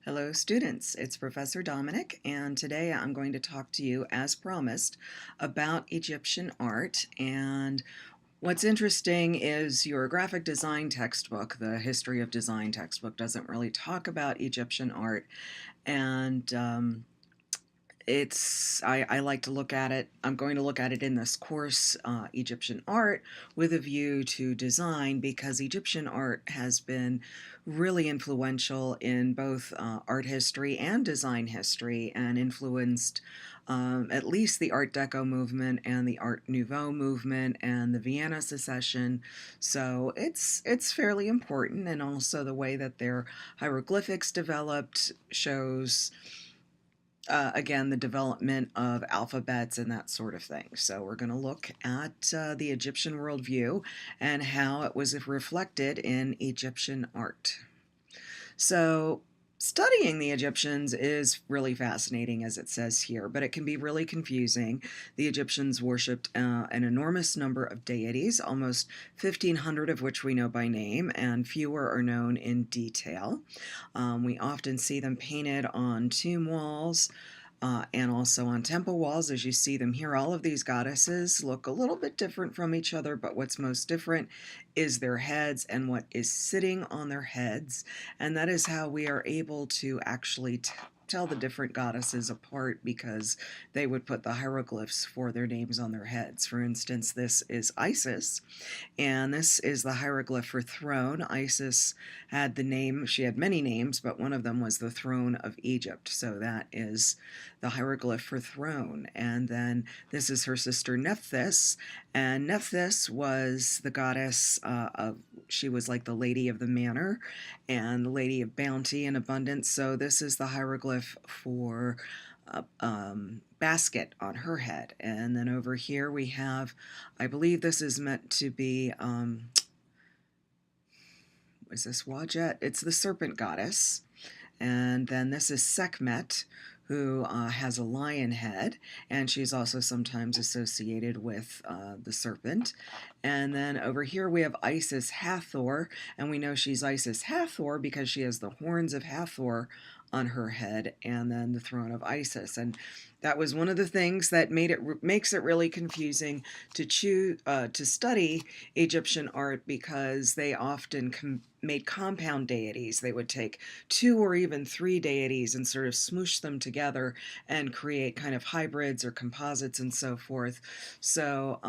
Hello students, it's Professor Dominic, and today I'm going to talk to you, as promised, about Egyptian art. And what's interesting is your graphic design textbook, the History of Design textbook, doesn't really talk about Egyptian art. And I like to look at it. I'm going to look at it in this course, Egyptian art, with a view to design, because Egyptian art has been really influential in both art history and design history, and influenced at least the Art Deco movement and the Art Nouveau movement and the Vienna Secession. So it's fairly important, and also the way that their hieroglyphics developed shows again, the development of alphabets and that sort of thing. So we're going to look at the Egyptian worldview and how it was reflected in Egyptian art. So studying the Egyptians is really fascinating, as it says here, but it can be really confusing. The Egyptians worshipped an enormous number of deities, almost 1,500 of which we know by name, and fewer are known in detail. We often see them painted on tomb walls, and also on temple walls, as you see them here. All of these goddesses look a little bit different from each other, but what's most different is their heads and what is sitting on their heads, and that is how we are able to actually tell the different goddesses apart, because they would put the hieroglyphs for their names on their heads. For instance, this is Isis, and this is the hieroglyph for throne. Isis had the name, she had many names, but one of them was the throne of Egypt. So that is the hieroglyph for throne. And then this is her sister Nephthys, and Nephthys was the goddess she was like the lady of the manor and the lady of bounty and abundance. So this is the hieroglyph for basket on her head. And then over here we have, I believe this is meant to be, is this Wajet? It's the serpent goddess. And then this is Sekhmet, who has a lion head, and she's also sometimes associated with the serpent. And then over here we have Isis Hathor, and we know she's Isis Hathor because she has the horns of Hathor on her head, and then the throne of Isis. And that was one of the things that makes it really confusing to study Egyptian art, because they often made compound deities. They would take 2 or even 3 deities and sort of smoosh them together and create kind of hybrids or composites and so forth. So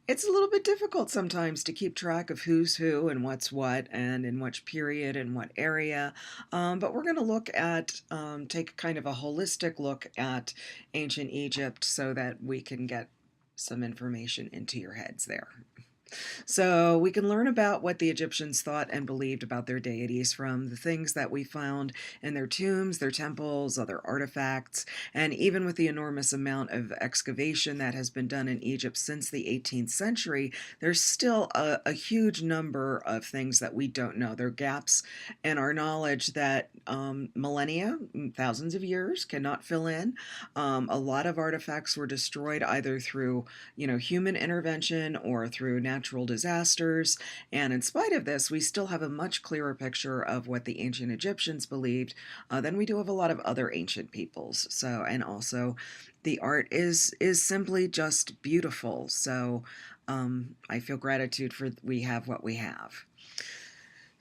it's a little bit difficult sometimes to keep track of who's who and what's what and in which period and what area. But we're going to look at, take kind of a holistic look at ancient Egypt so that we can get some information into your heads there. So we can learn about what the Egyptians thought and believed about their deities from the things that we found in their tombs, their temples, other artifacts, and even with the enormous amount of excavation that has been done in Egypt since the 18th century, there's still a huge number of things that we don't know. There are gaps in our knowledge that millennia, thousands of years, cannot fill in. A lot of artifacts were destroyed either through, human intervention or through natural disasters, and in spite of this, we still have a much clearer picture of what the ancient Egyptians believed than we do of a lot of other ancient peoples. So, and also, the art is simply just beautiful. So, I feel gratitude for we have what we have.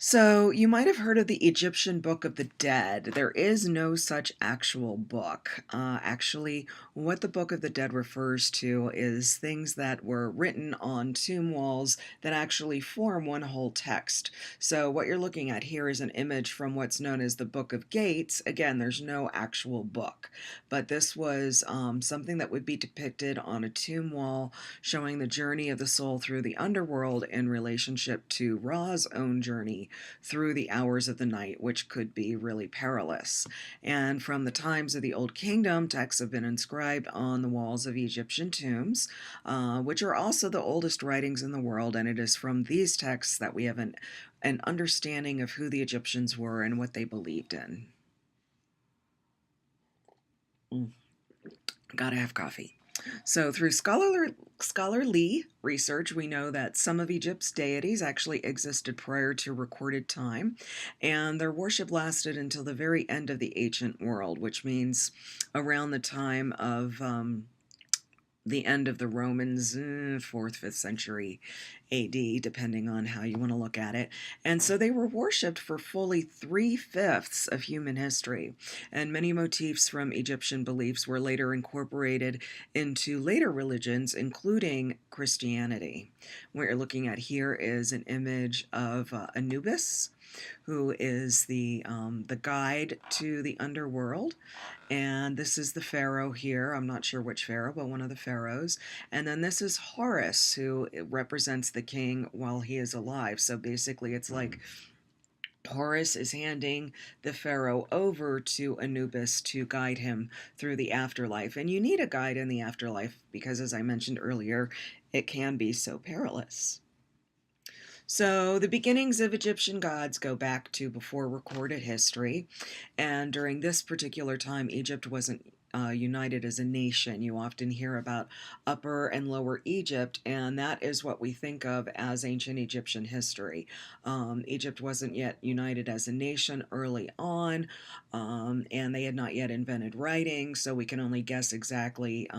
So, you might have heard of the Egyptian Book of the Dead. There is no such actual book. Actually, what the Book of the Dead refers to is things that were written on tomb walls that actually form one whole text. So, what you're looking at here is an image from what's known as the Book of Gates. Again, there's no actual book, but this was something that would be depicted on a tomb wall, showing the journey of the soul through the underworld in relationship to Ra's own journey through the hours of the night, which could be really perilous. And from the times of the Old Kingdom, texts have been inscribed on the walls of Egyptian tombs, which are also the oldest writings in the world, and it is from these texts that we have an understanding of who the Egyptians were and what they believed in. Gotta have coffee. So, through scholarly research, we know that some of Egypt's deities actually existed prior to recorded time, and their worship lasted until the very end of the ancient world, which means around the time of the end of the Romans, 4th, 5th century AD, depending on how you want to look at it. And so they were worshipped for fully 3/5 of human history. And many motifs from Egyptian beliefs were later incorporated into later religions, including Christianity. What you're looking at here is an image of Anubis, who is the guide to the underworld. And this is the pharaoh here. I'm not sure which pharaoh, but one of the pharaohs. And then this is Horus, who represents the king while he is alive. So basically, it's like Horus is handing the pharaoh over to Anubis to guide him through the afterlife. And you need a guide in the afterlife because, as I mentioned earlier, it can be so perilous. So, the beginnings of Egyptian gods go back to before recorded history, and during this particular time, Egypt wasn't united as a nation. You often hear about Upper and Lower Egypt, and that is what we think of as ancient Egyptian history. Egypt wasn't yet united as a nation early on, and they had not yet invented writing, so we can only guess exactly.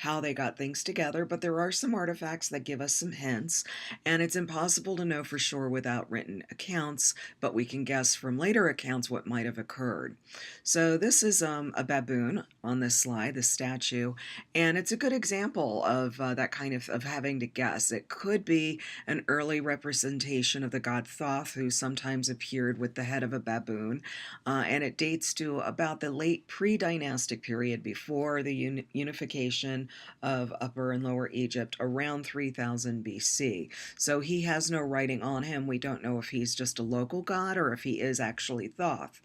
How they got things together, but there are some artifacts that give us some hints, and it's impossible to know for sure without written accounts, but we can guess from later accounts what might have occurred. So this is a baboon on this slide, this statue, and it's a good example of that kind of having to guess. It could be an early representation of the god Thoth, who sometimes appeared with the head of a baboon, and it dates to about the late pre-dynastic period before the unification of Upper and Lower Egypt around 3000 BC. So he has no writing on him. We don't know if he's just a local god or if he is actually Thoth.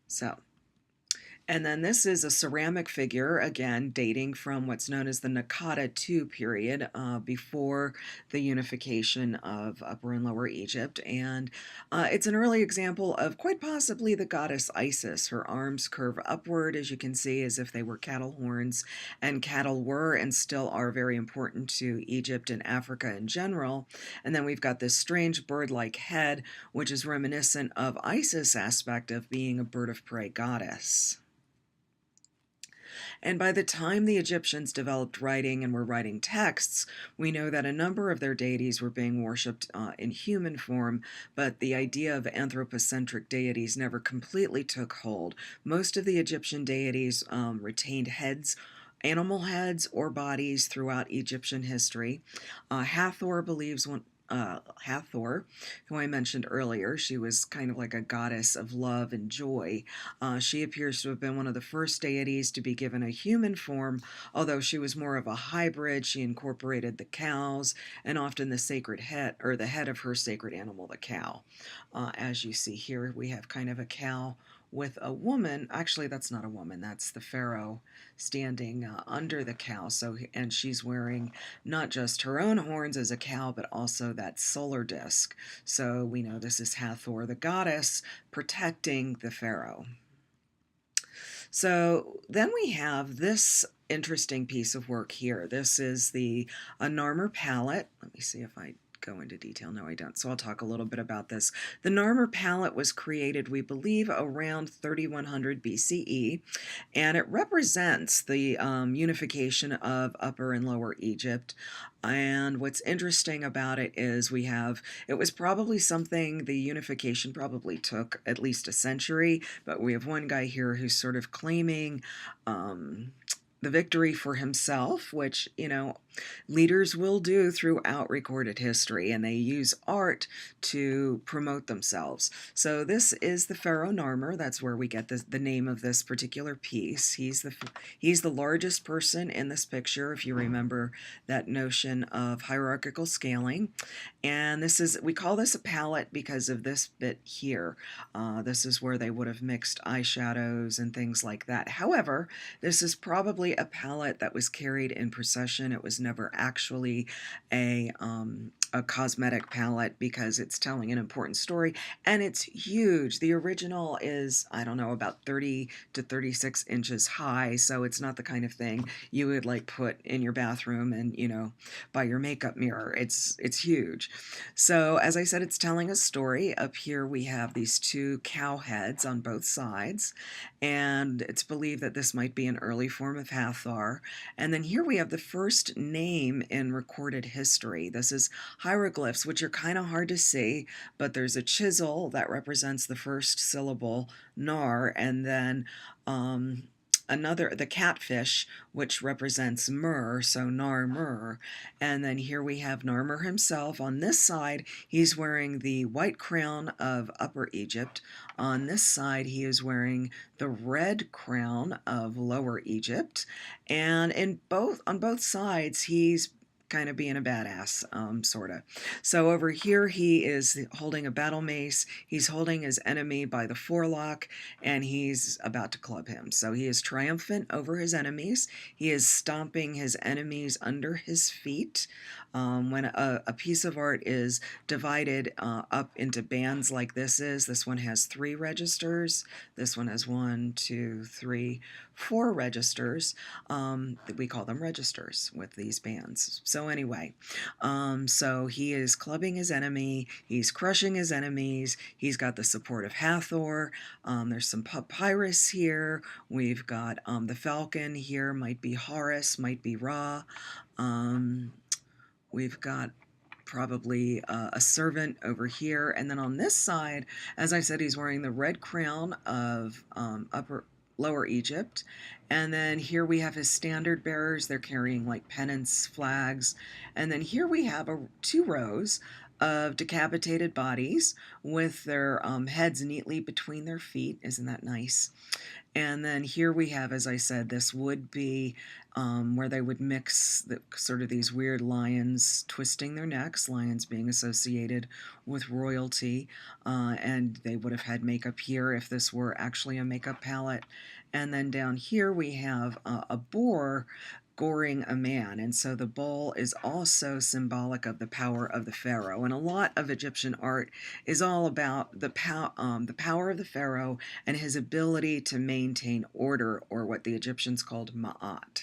So, and then this is a ceramic figure, again, dating from what's known as the Naqada II period, before the unification of Upper and Lower Egypt. And it's an early example of quite possibly the goddess Isis. Her arms curve upward, as you can see, as if they were cattle horns. And cattle were and still are very important to Egypt and Africa in general. And then we've got this strange bird-like head, which is reminiscent of Isis' aspect of being a bird of prey goddess. And by the time the Egyptians developed writing and were writing texts, we know that a number of their deities were being worshipped in human form, but the idea of anthropocentric deities never completely took hold. Most of the Egyptian deities retained heads, animal heads or bodies throughout Egyptian history. Hathor believes Hathor, who I mentioned earlier. She was kind of like a goddess of love and joy. She appears to have been one of the first deities to be given a human form, although she was more of a hybrid. She incorporated the cows and often the sacred head, or the head of her sacred animal, the cow. As you see here, we have kind of a cow with a woman. Actually, that's not a woman, that's the pharaoh standing under the cow. So, and she's wearing not just her own horns as a cow, but also that solar disk. So we know this is Hathor, the goddess, protecting the pharaoh. So then we have this interesting piece of work here. This is the Narmer palette. Let me see if I go into detail. No, I don't. So I'll talk a little bit about this. The Narmer palette was created, we believe, around 3100 BCE, and it represents the unification of Upper and Lower Egypt. And what's interesting about it is it was probably something, the unification probably took at least a century, but we have one guy here who's sort of claiming the victory for himself, which, leaders will do throughout recorded history, and they use art to promote themselves. So this is the Pharaoh Narmer. That's where we get the name of this particular piece. He's the largest person in this picture, if you remember that notion of hierarchical scaling. And we call this a palette because of this bit here. This is where they would have mixed eyeshadows and things like that. However, this is probably a palette that was carried in procession. It was never actually a a cosmetic palette because it's telling an important story, and it's huge. The original is, I don't know, about 30 to 36 inches high, so it's not the kind of thing you would like put in your bathroom and, by your makeup mirror. It's huge. So as I said, it's telling a story. Up here we have these two cow heads on both sides, and it's believed that this might be an early form of Hathor. And then here we have the first name in recorded history. This is hieroglyphs, which are kind of hard to see, but there's a chisel that represents the first syllable, nar, and then the catfish, which represents Mur, so Narmer. And then here we have Narmer himself. On this side, he's wearing the white crown of Upper Egypt. On this side, he is wearing the red crown of Lower Egypt. And on both sides, he's kind of being a badass, sort of. So over here, he is holding a battle mace. He's holding his enemy by the forelock, and he's about to club him. So he is triumphant over his enemies. He is stomping his enemies under his feet. When a piece of art is divided up into bands like this one has 3 registers. This one has 1, 2, 3, 4 registers. We call them registers with these bands. So anyway, so he is clubbing his enemy. He's crushing his enemies. He's got the support of Hathor. There's some papyrus here. We've got the falcon here. Might be Horus, might be Ra. We've got probably a servant over here. And then on this side, as I said, he's wearing the red crown of Lower Egypt. And then here we have his standard bearers. They're carrying like pennants, flags. And then here we have 2 rows of decapitated bodies with their heads neatly between their feet. Isn't that nice? And then here we have, as I said, this would be where they would mix sort of these weird lions twisting their necks, lions being associated with royalty, and they would have had makeup here if this were actually a makeup palette. And then down here we have a boar goring a man, and so the bull is also symbolic of the power of the pharaoh. And a lot of Egyptian art is all about the power of the pharaoh and his ability to maintain order, or what the Egyptians called ma'at.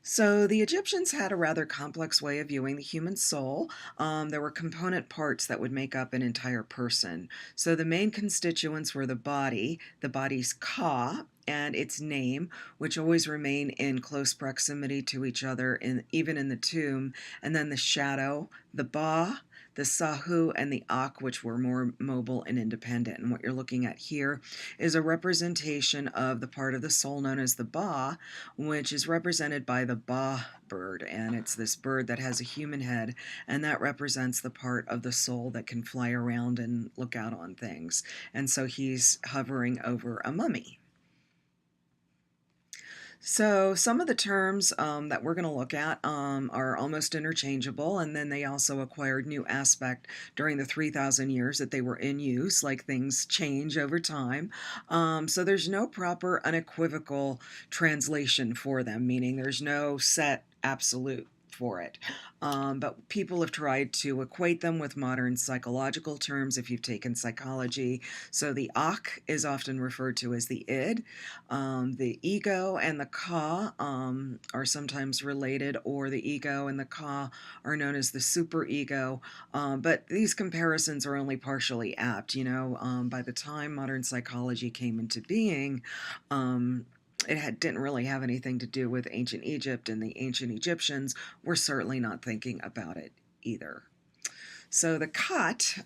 So the Egyptians had a rather complex way of viewing the human soul. There were component parts that would make up an entire person. So the main constituents were the body's ka, and its name, which always remain in close proximity to each other, even in the tomb, and then the shadow, the ba, the sahu, and the ak, which were more mobile and independent. And what you're looking at here is a representation of the part of the soul known as the ba, which is represented by the ba bird. And it's this bird that has a human head, and that represents the part of the soul that can fly around and look out on things. And so he's hovering over a mummy. So some of the terms that we're going to look at are almost interchangeable, and then they also acquired new aspect during the 3,000 years that they were in use, like things change over time. So there's no proper unequivocal translation for them, meaning there's no set absolute for it. But people have tried to equate them with modern psychological terms if you've taken psychology. So the Ak is often referred to as the id. The ego and the Ka are sometimes related, or the ego and the Ka are known as the superego. But these comparisons are only partially apt. By the time modern psychology came into being, didn't really have anything to do with ancient Egypt, and the ancient Egyptians were certainly not thinking about it either. So the Khat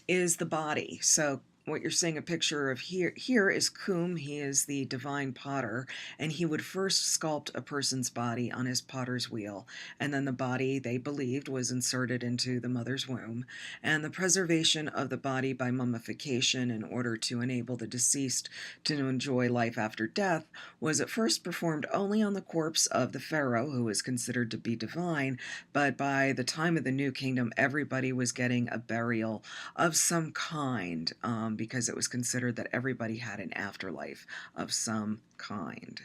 is the body. So what you're seeing a picture of here is Kum. He is the divine potter, and he would first sculpt a person's body on his potter's wheel, and then the body, they believed, was inserted into the mother's womb. And the preservation of the body by mummification in order to enable the deceased to enjoy life after death was at first performed only on the corpse of the pharaoh, who was considered to be divine, but by the time of the New Kingdom, everybody was getting a burial of some kind, because it was considered that everybody had an afterlife of some kind.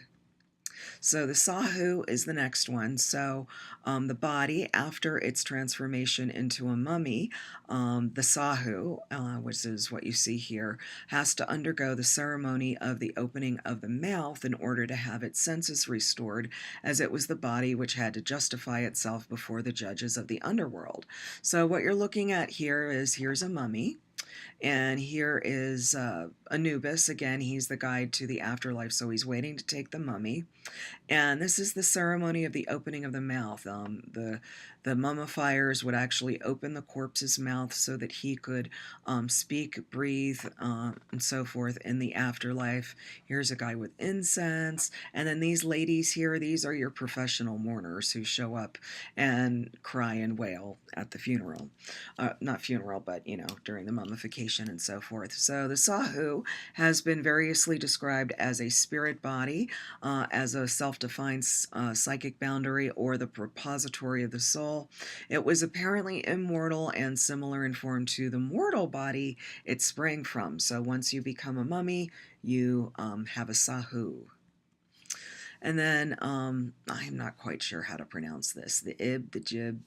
So the Sahu is the next one. So the body, after its transformation into a mummy, the Sahu, which is what you see here, has to undergo the ceremony of the opening of the mouth in order to have its senses restored, as it was the body which had to justify itself before the judges of the underworld. So what you're looking at here is, here's a mummy. And here is Anubis. Again, he's the guide to the afterlife, so he's waiting to take the mummy. And this is the ceremony of the opening of the mouth. The mummifiers would actually open the corpse's mouth so that he could speak, breathe, and so forth in the afterlife. Here's a guy with incense. And then these ladies here, these are your professional mourners who show up and cry and wail at the funeral. Not funeral, but, during the mummification and so forth. So the Sahu has been variously described as a spirit body, as a self-defined psychic boundary, or the repository of the soul. It was apparently immortal and similar in form to the mortal body it sprang from. So once you become a mummy, you have a Sahu. And then I'm not quite sure how to pronounce this. The Ib, the Jib.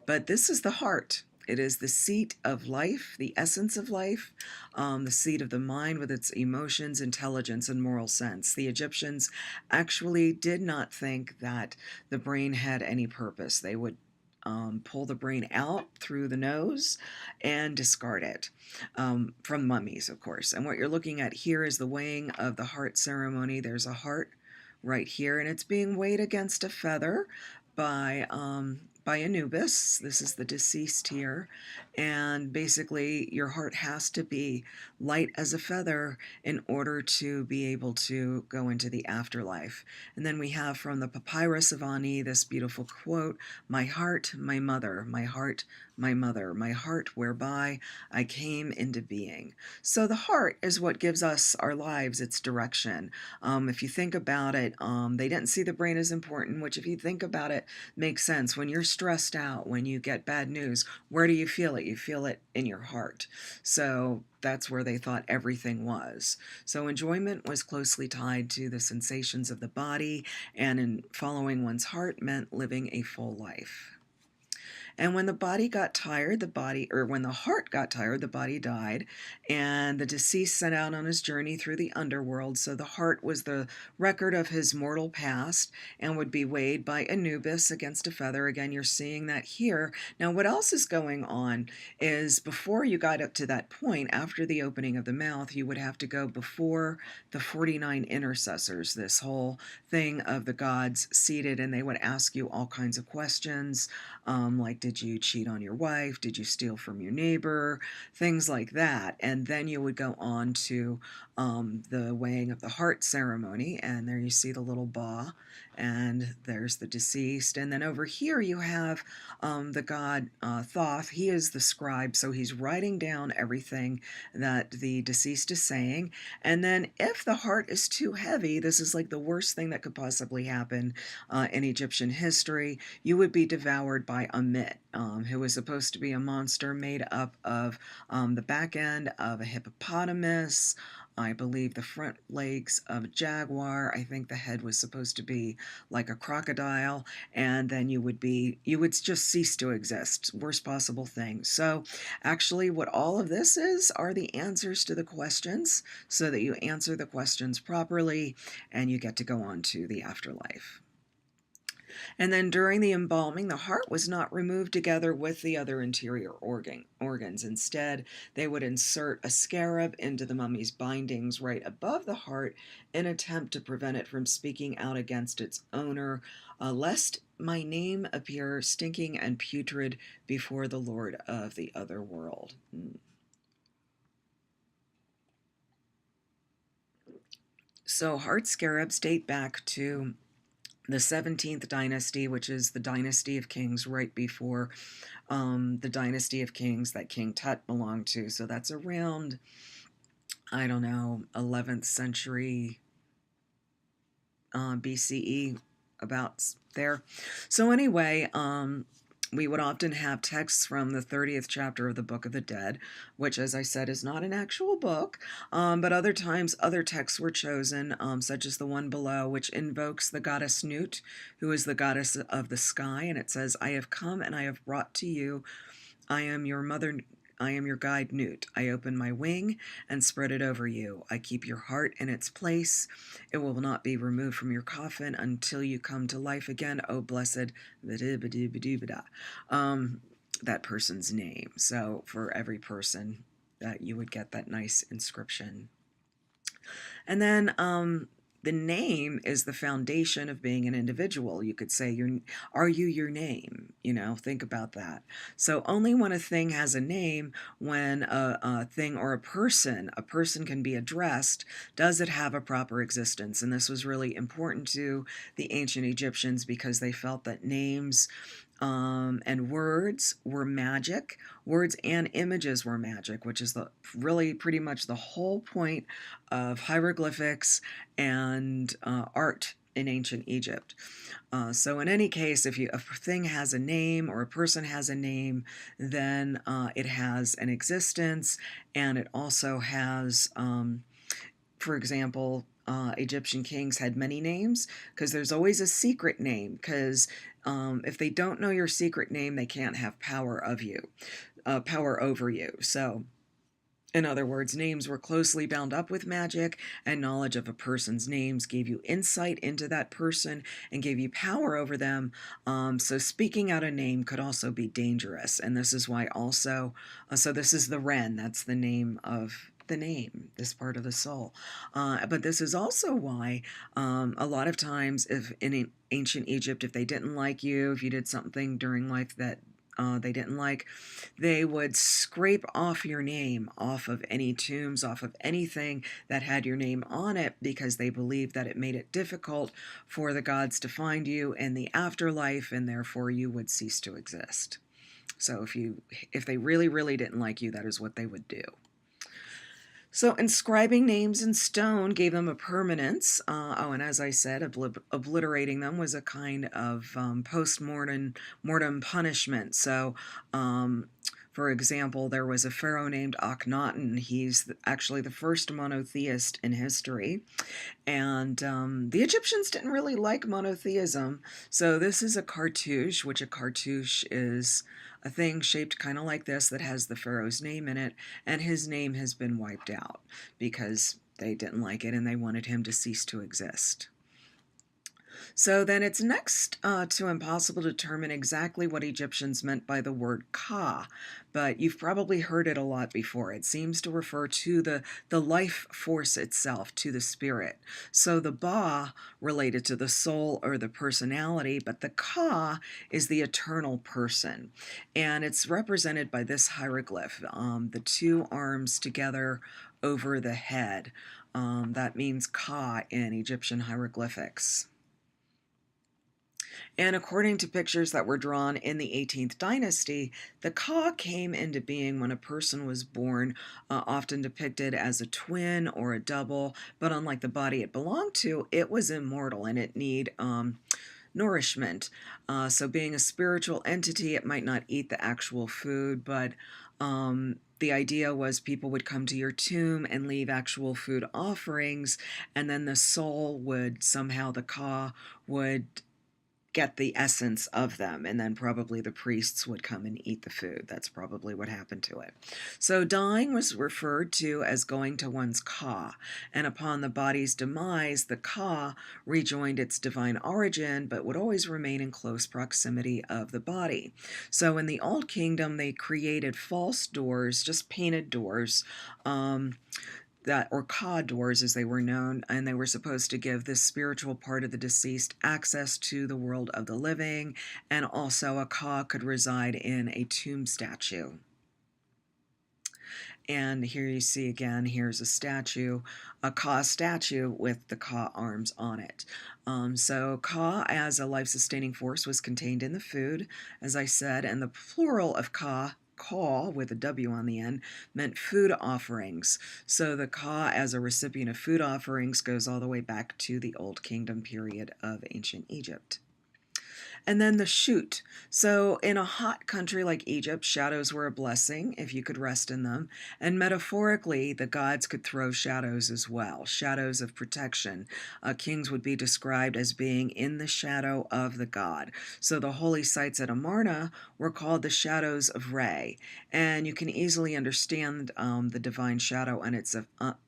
But this is the heart. It is the seat of life, the essence of life, the seat of the mind with its emotions, intelligence, and moral sense. The Egyptians actually did not think that the brain had any purpose. They would pull the brain out through the nose and discard it, from mummies, of course. And what you're looking at here is the weighing of the heart ceremony. There's a heart right here, and it's being weighed against a feather by Anubis. This is the deceased here. And basically, your heart has to be light as a feather in order to be able to go into the afterlife. And then we have from the Papyrus of Ani this beautiful quote, "My heart, my mother, my heart, my mother, my heart whereby I came into being." So the heart is what gives us our lives its direction. If you think about it, they didn't see the brain as important, which if you think about it, makes sense. When you're stressed out, when you get bad news, where do you feel it? You feel it in your heart. So that's where they thought everything was. So enjoyment was closely tied to the sensations of the body, and in following one's heart meant living a full life. And when the body got tired, when the heart got tired, the body died, and the deceased set out on his journey through the underworld. So the heart was the record of his mortal past and would be weighed by Anubis against a feather. Again, you're seeing that here. Now, what else is going on is before you got up to that point, after the opening of the mouth, you would have to go before the 49 intercessors, this whole thing of the gods seated, and they would ask you all kinds of questions, like, did you cheat on your wife? Did you steal from your neighbor? Things like that. And then you would go on to the weighing of the heart ceremony. And there you see the little ba. And there's the deceased. And then over here you have the god Thoth. He is the scribe. So he's writing down everything that the deceased is saying. And then if the heart is too heavy, this is like the worst thing that could possibly happen in Egyptian history. You would be devoured by Amit, who was supposed to be a monster made up of the back end of a hippopotamus, I believe the front legs of a jaguar. I think the head was supposed to be like a crocodile, and then you would just cease to exist. Worst possible thing. So actually what all of this are the answers to the questions, so that you answer the questions properly and you get to go on to the afterlife. And then during the embalming, the heart was not removed together with the other interior organs. Instead, they would insert a scarab into the mummy's bindings right above the heart in an attempt to prevent it from speaking out against its owner, lest my name appear stinking and putrid before the Lord of the other world. So heart scarabs date back to the 17th dynasty, which is the dynasty of kings right before the dynasty of kings that King Tut belonged to. So that's around, 11th century BCE, about there. So anyway, We would often have texts from the 30th chapter of the Book of the Dead, which, as I said, is not an actual book, but other times other texts were chosen, such as the one below, which invokes the goddess Nut, who is the goddess of the sky, and it says, "I have come and I have brought to you, I am your mother, I am your guide Nut. I open my wing and spread it over you. I keep your heart in its place. It will not be removed from your coffin until you come to life again, oh blessed," that person's name. So for every person, that you would get that nice inscription. And then the name is the foundation of being an individual. You could say, are you your name? Think about that. So only when a thing has a name, when a thing or a person can be addressed, does it have a proper existence. And this was really important to the ancient Egyptians because they felt that names and words were magic. Words and images were magic, which is really pretty much the whole point of hieroglyphics and art in ancient Egypt. So in any case, if a thing has a name or a person has a name, then it has an existence, and it also has, for example, Egyptian kings had many names because there's always a secret name, because if they don't know your secret name, they can't have power over you. So in other words, names were closely bound up with magic, and knowledge of a person's names gave you insight into that person and gave you power over them. So speaking out a name could also be dangerous, and this is why also, so this is the Ren, that's the name of the name, this part of the soul. But this is also why a lot of times, if in ancient Egypt, if they didn't like you, if you did something during life that they didn't like, they would scrape off your name off of any tombs, off of anything that had your name on it, because they believed that it made it difficult for the gods to find you in the afterlife, and therefore you would cease to exist. So if they really, really didn't like you, that is what they would do. So inscribing names in stone gave them a permanence. And as I said, obliterating them was a kind of post-mortem punishment. So, for example, there was a pharaoh named Akhenaten. He's actually the first monotheist in history. And the Egyptians didn't really like monotheism. So this is a cartouche, which a cartouche is a thing shaped kind of like this that has the pharaoh's name in it, and his name has been wiped out because they didn't like it and they wanted him to cease to exist. So then it's next to impossible to determine exactly what Egyptians meant by the word Ka, but you've probably heard it a lot before. It seems to refer to the life force itself, to the spirit. So the Ba related to the soul or the personality, but the Ka is the eternal person. And it's represented by this hieroglyph, the two arms together over the head. That means Ka in Egyptian hieroglyphics. And according to pictures that were drawn in the 18th dynasty, the Ka came into being when a person was born, often depicted as a twin or a double, but unlike the body it belonged to, it was immortal and it needed nourishment. So being a spiritual entity, it might not eat the actual food, but the idea was people would come to your tomb and leave actual food offerings, and then the soul would somehow, the Ka would get the essence of them, and then probably the priests would come and eat the food. That's probably what happened to it. So dying was referred to as going to one's Ka, and upon the body's demise, the Ka rejoined its divine origin, but would always remain in close proximity of the body. So in the Old Kingdom, they created false doors, just painted doors, or Ka doors as they were known, and they were supposed to give this spiritual part of the deceased access to the world of the living, and also a Ka could reside in a tomb statue. And here you see again, here's a statue, a Ka statue with the Ka arms on it. So Ka as a life-sustaining force was contained in the food, as I said, and the plural of Ka with a W on the end, meant food offerings. So the Ka as a recipient of food offerings goes all the way back to the Old Kingdom period of ancient Egypt. And then the shoot. So, in a hot country like Egypt, shadows were a blessing if you could rest in them. And metaphorically, the gods could throw shadows as well, shadows of protection. Kings would be described as being in the shadow of the god. So, the holy sites at Amarna were called the shadows of Re. And you can easily understand the divine shadow and its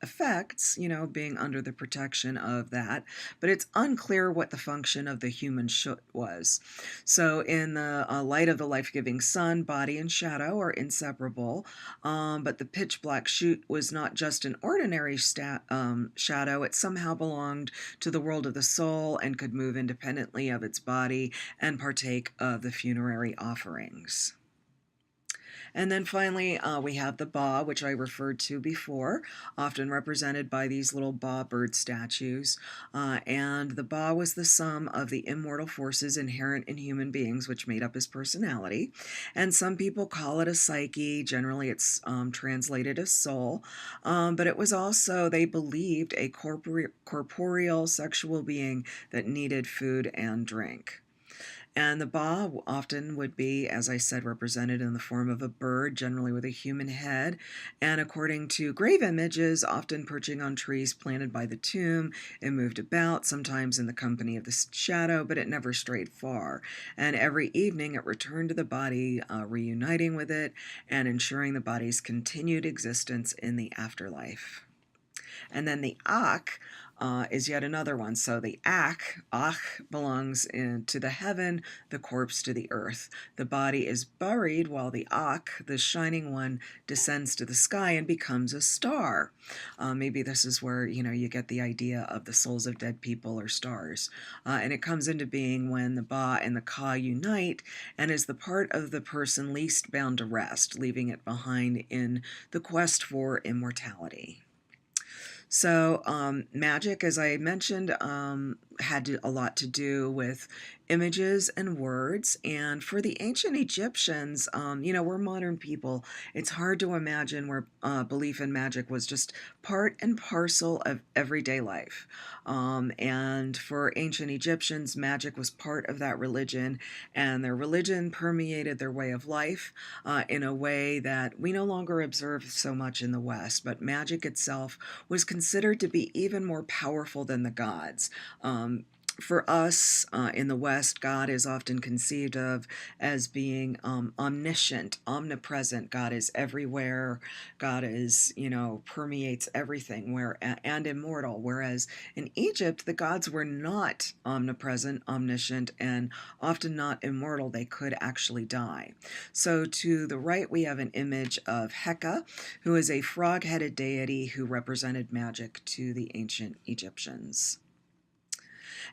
effects, being under the protection of that. But it's unclear what the function of the human shoot was. So, in the light of the life giving sun, body and shadow are inseparable. But the pitch black shoot was not just an ordinary shadow, it somehow belonged to the world of the soul and could move independently of its body and partake of the funerary offerings. And then finally, we have the Ba, which I referred to before, often represented by these little Ba bird statues. And the Ba was the sum of the immortal forces inherent in human beings, which made up his personality. And some people call it a psyche. Generally, it's translated as soul. But it was also, they believed, a corporeal sexual being that needed food and drink. And the Ba often would be, as I said, represented in the form of a bird, generally with a human head, and according to grave images, often perching on trees planted by the tomb. It moved about, sometimes in the company of the shadow, but it never strayed far. And every evening it returned to the body, reuniting with it and ensuring the body's continued existence in the afterlife. And then the Ak is yet another one. So the Ach belongs to the heaven, the corpse to the earth. The body is buried while the Ak, the shining one, descends to the sky and becomes a star. Maybe this is where, you get the idea of the souls of dead people or stars. And it comes into being when the Ba and the Ka unite and is the part of the person least bound to rest, leaving it behind in the quest for immortality. So, magic, as I mentioned, had a lot to do with images and words. And for the ancient Egyptians, we're modern people. It's hard to imagine where belief in magic was just part and parcel of everyday life. And for ancient Egyptians, magic was part of that religion, and their religion permeated their way of life in a way that we no longer observe so much in the West. But magic itself was considered to be even more powerful than the gods. For us in the West, God is often conceived of as being omniscient, omnipresent. God is everywhere. God is, permeates everything, and immortal. Whereas in Egypt, the gods were not omnipresent, omniscient, and often not immortal. They could actually die. So to the right, we have an image of Heka, who is a frog-headed deity who represented magic to the ancient Egyptians.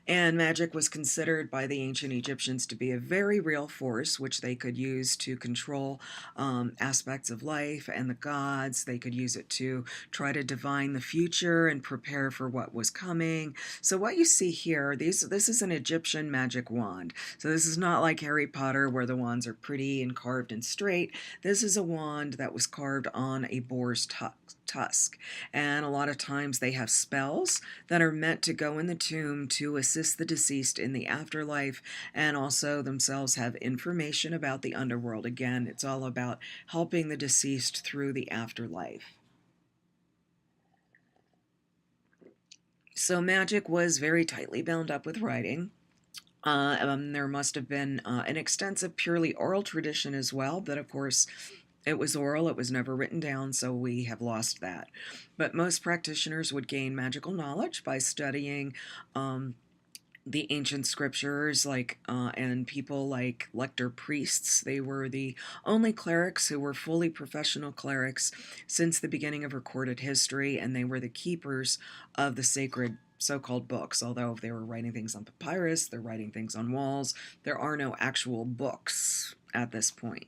And magic was considered by the ancient Egyptians to be a very real force, which they could use to control aspects of life and the gods. They could use it to try to divine the future and prepare for what was coming. So what you see here, this is an Egyptian magic wand. So this is not like Harry Potter where the wands are pretty and carved and straight. This is a wand that was carved on a boar's tusk. And a lot of times they have spells that are meant to go in the tomb to assist the deceased in the afterlife, and also themselves have information about the underworld. Again, it's all about helping the deceased through the afterlife. So magic was very tightly bound up with writing. There must have been an extensive purely oral tradition as well, but of course it was oral, it was never written down, so we have lost that. But most practitioners would gain magical knowledge by studying the ancient scriptures, and people like lector priests. They were the only clerics who were fully professional clerics since the beginning of recorded history, and they were the keepers of the sacred so-called books. Although if they were writing things on papyrus, they're writing things on walls, there are no actual books at this point.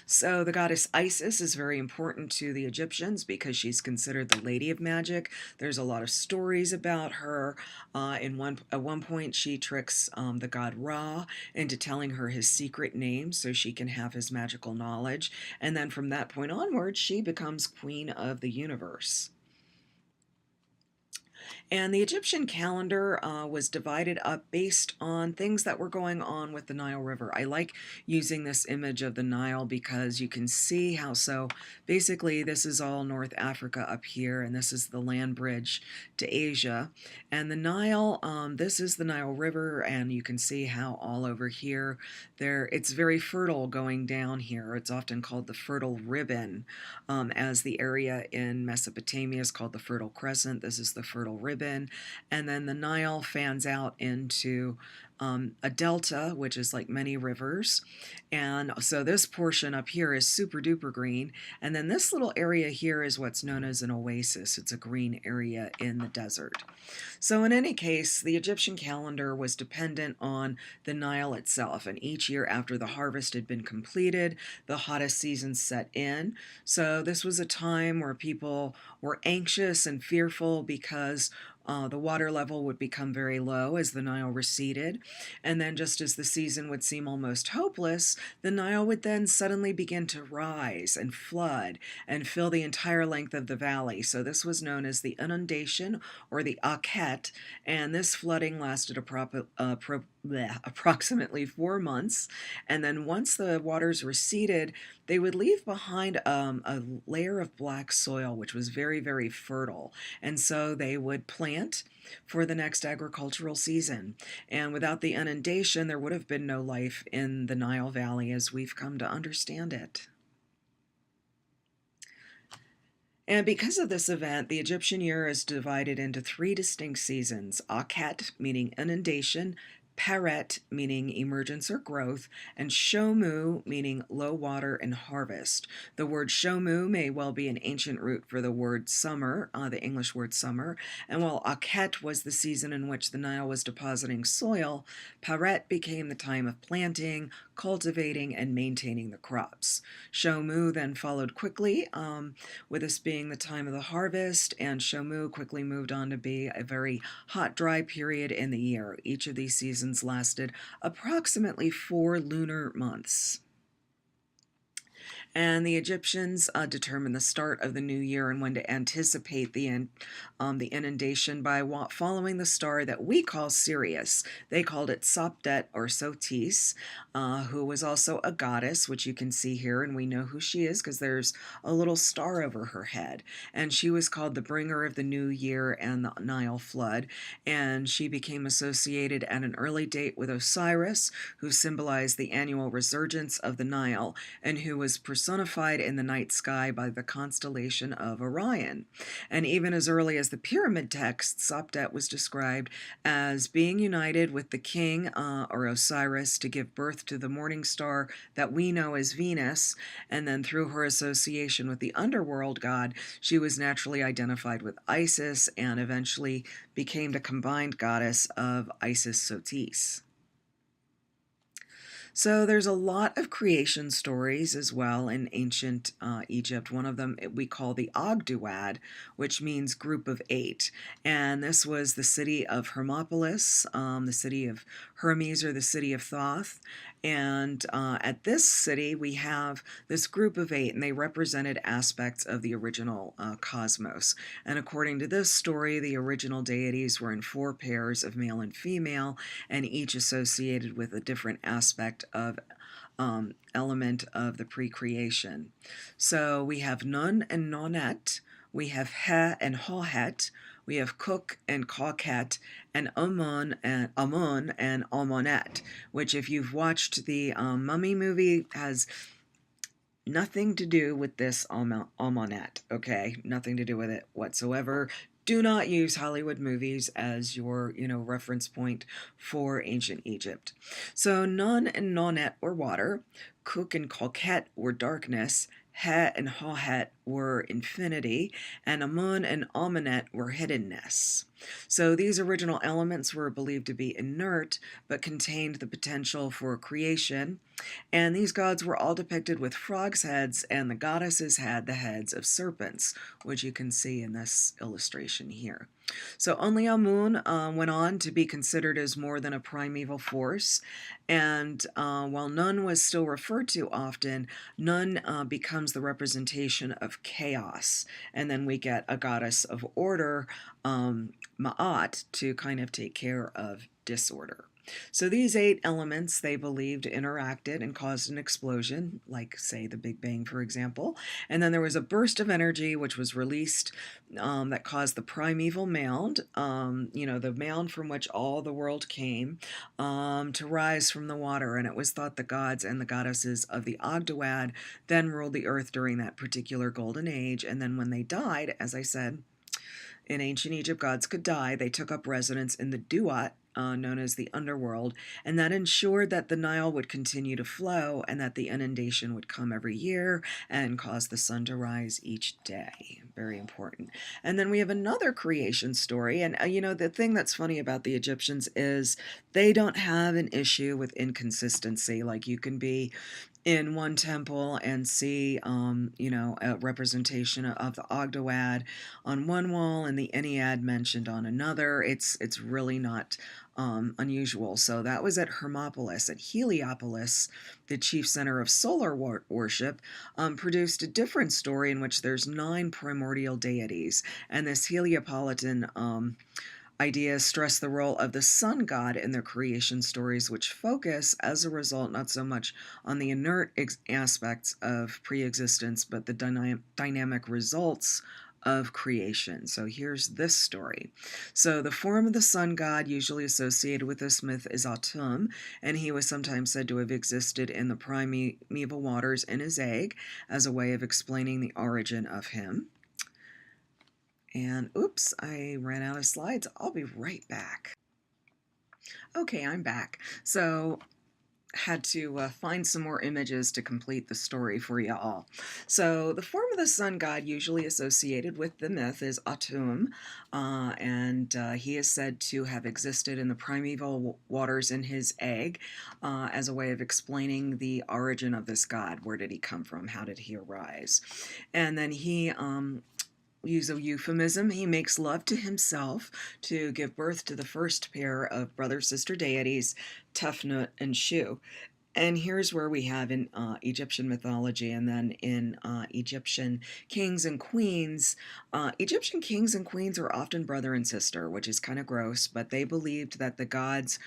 So the goddess Isis is very important to the Egyptians because she's considered the Lady of Magic. There's a lot of stories about her. At one point, she tricks the god Ra into telling her his secret name so she can have his magical knowledge. And then from that point onward, she becomes queen of the universe. And the Egyptian calendar was divided up based on things that were going on with the Nile River. I like using this image of the Nile because you can see how, so basically this is all North Africa up here, and this is the land bridge to Asia. And the Nile, this is the Nile River, and you can see how all over here, it's very fertile going down here. It's often called the Fertile Ribbon, as the area in Mesopotamia is called the Fertile Crescent. This is the Fertile Ribbon. And then the Nile fans out into a delta, which is like many rivers. And so this portion up here is super duper green. And then this little area here is what's known as an oasis. It's a green area in the desert. So in any case, the Egyptian calendar was dependent on the Nile itself. And each year after the harvest had been completed, the hottest season set in. So this was a time where people were anxious and fearful because the water level would become very low as the Nile receded. And then just as the season would seem almost hopeless, the Nile would then suddenly begin to rise and flood and fill the entire length of the valley. So this was known as the inundation or the Akhet, and this flooding lasted approximately 4 months. And then once the waters receded, they would leave behind a layer of black soil, which was very, very fertile. And so they would plant for the next agricultural season. And without the inundation, there would have been no life in the Nile Valley as we've come to understand it. And because of this event, the Egyptian year is divided into 3 distinct seasons: Akhet, meaning inundation; Peret, meaning emergence or growth; and Shomu, meaning low water and harvest. The word Shomu may well be an ancient root for the word summer, the English word summer. And while Akhet was the season in which the Nile was depositing soil, Peret became the time of planting, cultivating, and maintaining the crops. Shomu then followed quickly, with this being the time of the harvest, and Shomu quickly moved on to be a very hot, dry period in the year. Each of these seasons lasted approximately 4 lunar months. And the Egyptians determined the start of the new year and when to anticipate the inundation by following the star that we call Sirius. They called it Sopdet or Sotis, who was also a goddess, which you can see here, and we know who she is because there's a little star over her head. And she was called the bringer of the new year and the Nile flood, and she became associated at an early date with Osiris, who symbolized the annual resurgence of the Nile, and who was personified in the night sky by the constellation of Orion. And even as early as the pyramid texts, Sopdet was described as being united with the king, or Osiris, to give birth to the morning star that we know as Venus. And then through her association with the underworld god, she was naturally identified with Isis and eventually became the combined goddess of Isis Sotis. So there's a lot of creation stories as well in ancient Egypt. One of them we call the Ogdoad, which means group of 8. And this was the city of Hermopolis, the city of Hermes, or the city of Thoth. And at this city, we have this group of 8, and they represented aspects of the original cosmos. And according to this story, the original deities were in 4 pairs of male and female, and each associated with a different aspect of element of the pre-creation. So we have Nun and Nonet, we have He and Hohet, we have Kuk and Kauket, and Amun and Almonet, which, if you've watched the Mummy movie, has nothing to do with this Almonet, okay? Nothing to do with it whatsoever. Do not use Hollywood movies as your, reference point for ancient Egypt. So Nun and Nonet were water, Kuk and Kauket were darkness, He and Hohet were infinity, and Amun and Almonet were hiddenness. So these original elements were believed to be inert, but contained the potential for creation. And these gods were all depicted with frogs' heads, and the goddesses had the heads of serpents, which you can see in this illustration here. So only Amun went on to be considered as more than a primeval force, and while Nun was still referred to often, Nun becomes the representation of of chaos. And then we get a goddess of order, Ma'at, to kind of take care of disorder. So these 8 elements, they believed, interacted and caused an explosion, like, say, the Big Bang, for example. And then there was a burst of energy which was released, that caused the primeval mound, the mound from which all the world came, to rise from the water. And it was thought the gods and the goddesses of the Ogdoad then ruled the earth during that particular golden age. And then when they died, as I said, in ancient Egypt, gods could die. They took up residence in the Duat, known as the underworld, and that ensured that the Nile would continue to flow and that the inundation would come every year and cause the sun to rise each day. Very important. And then we have another creation story. And, the thing that's funny about the Egyptians is they don't have an issue with inconsistency. Like, you can be in one temple and see, a representation of the Ogdoad on one wall and the Ennead mentioned on another. It's really not unusual. So that was at Hermopolis. At Heliopolis, the chief center of solar worship, produced a different story in which there's 9 primordial deities. And this Heliopolitan ideas stress the role of the sun god in their creation stories, which focus, as a result, not so much on the inert aspects of pre-existence, but the dynamic results of creation. So here's this story. So the form of the sun god usually associated with this myth is Atum, and he was sometimes said to have existed in the primeval waters in his egg as a way of explaining the origin of him. And oops, I ran out of slides. I'll be right back. Okay, I'm back. So had to find some more images to complete the story for you all. So the form of the sun god usually associated with the myth is Atum, and he is said to have existed in the primeval waters in his egg, as a way of explaining the origin of this god. Where did he come from? How did he arise? And then he use a euphemism, he makes love to himself to give birth to the first pair of brother-sister deities, Tefnut and Shu. And here's where we have in Egyptian mythology, and then in Egyptian kings and queens. Egyptian kings and queens were often brother and sister, which is kind of gross, but they believed that the gods,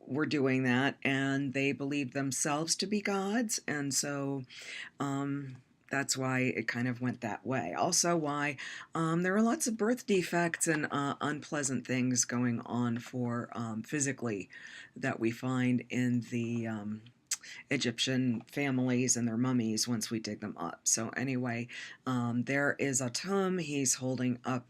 were doing that, and they believed themselves to be gods, and so that's why it kind of went that way. Also why there are lots of birth defects and unpleasant things going on for physically that we find in the Egyptian families and their mummies once we dig them up. So anyway, there is Atum. He's holding up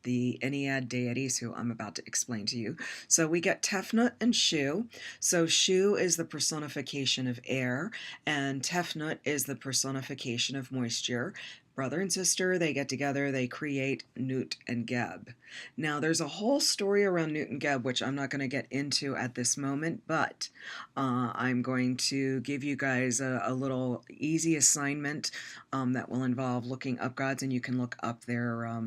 the Ennead deities, who I'm about to explain to you. So we get Tefnut and Shu. So Shu is the personification of air, and Tefnut is the personification of moisture. Brother and sister, they get together, they create Nut and Geb. Now, there's a whole story around Nut and Geb, which I'm not going to get into at this moment, but I'm going to give you guys a little easy assignment that will involve looking up gods, and you can look up their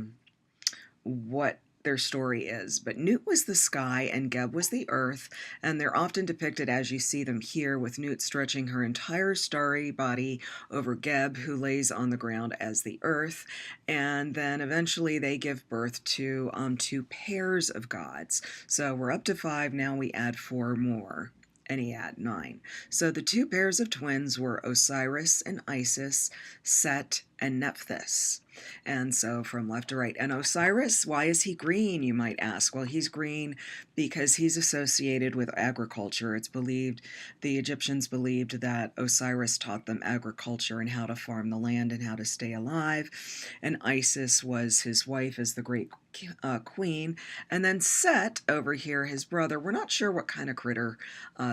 what their story is. But Nut was the sky and Geb was the earth, and they're often depicted as you see them here, with Nut stretching her entire starry body over Geb, who lays on the ground as the earth. And then eventually they give birth to 2 pairs of gods. So we're up to 5, now we add 4 more. Ennead, 9. So the 2 pairs of twins were Osiris and Isis, Set and Nephthys. And so from left to right. And Osiris, why is he green, you might ask? Well, he's green because he's associated with agriculture. It's believed, the Egyptians believed that Osiris taught them agriculture and how to farm the land and how to stay alive. And Isis was his wife as the great queen. And then Set, over here, his brother, we're not sure what kind of critter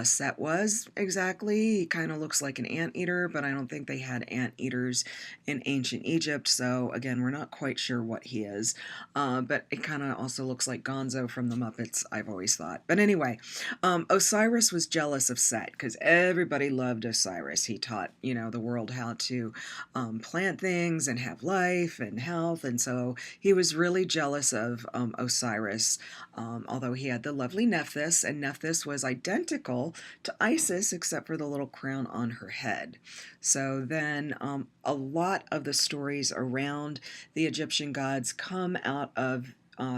Set was exactly. He kind of looks like an anteater, but I don't think they had anteaters in ancient Egypt, so again, we're not quite sure what he is, but it kind of also looks like Gonzo from the Muppets, I've always thought. But anyway, Osiris was jealous of Set because everybody loved Osiris. He taught, the world how to plant things and have life and health, and so he was really jealous of Osiris, although he had the lovely Nephthys, and Nephthys was identical to Isis except for the little crown on her head. So then a lot of the stories around the Egyptian gods come out of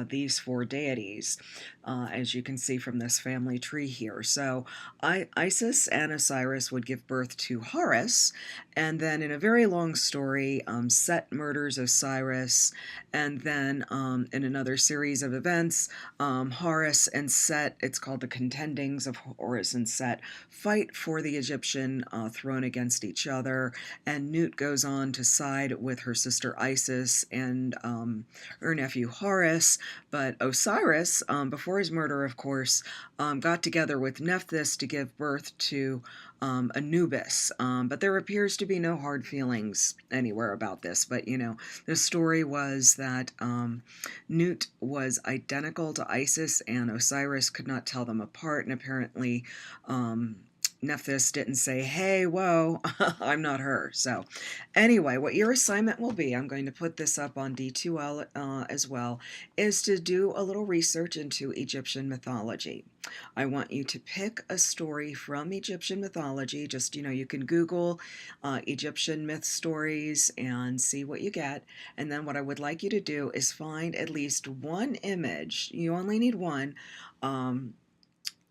these four deities, as you can see from this family tree here. So Isis and Osiris would give birth to Horus, and then in a very long story, Set murders Osiris, and then in another series of events, Horus and Set, it's called the Contendings of Horus and Set, fight for the Egyptian throne against each other, and Nut goes on to side with her sister Isis and her nephew Horus, but Osiris, before his murder, of course, got together with Nephthys to give birth to Anubis, but there appears to be no hard feelings anywhere about this. But the story was that Nut was identical to Isis, and Osiris could not tell them apart, and apparently Nephthys didn't say, hey, whoa, I'm not her. So anyway, what your assignment will be, I'm going to put this up on D2L as well, is to do a little research into Egyptian mythology. I want you to pick a story from Egyptian mythology. Just, you can Google Egyptian myth stories and see what you get. And then what I would like you to do is find at least one image. You only need one.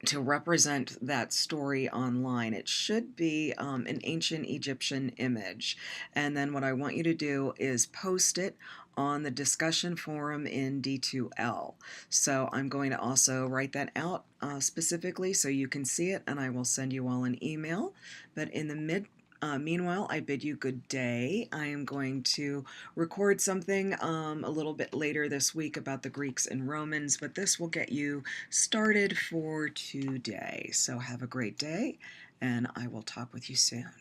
To represent that story online. It should be an ancient Egyptian image. And then what I want you to do is post it on the discussion forum in D2L. So I'm going to also write that out specifically so you can see it, and I will send you all an email. But in the meanwhile, I bid you good day. I am going to record something a little bit later this week about the Greeks and Romans, but this will get you started for today. So have a great day, and I will talk with you soon.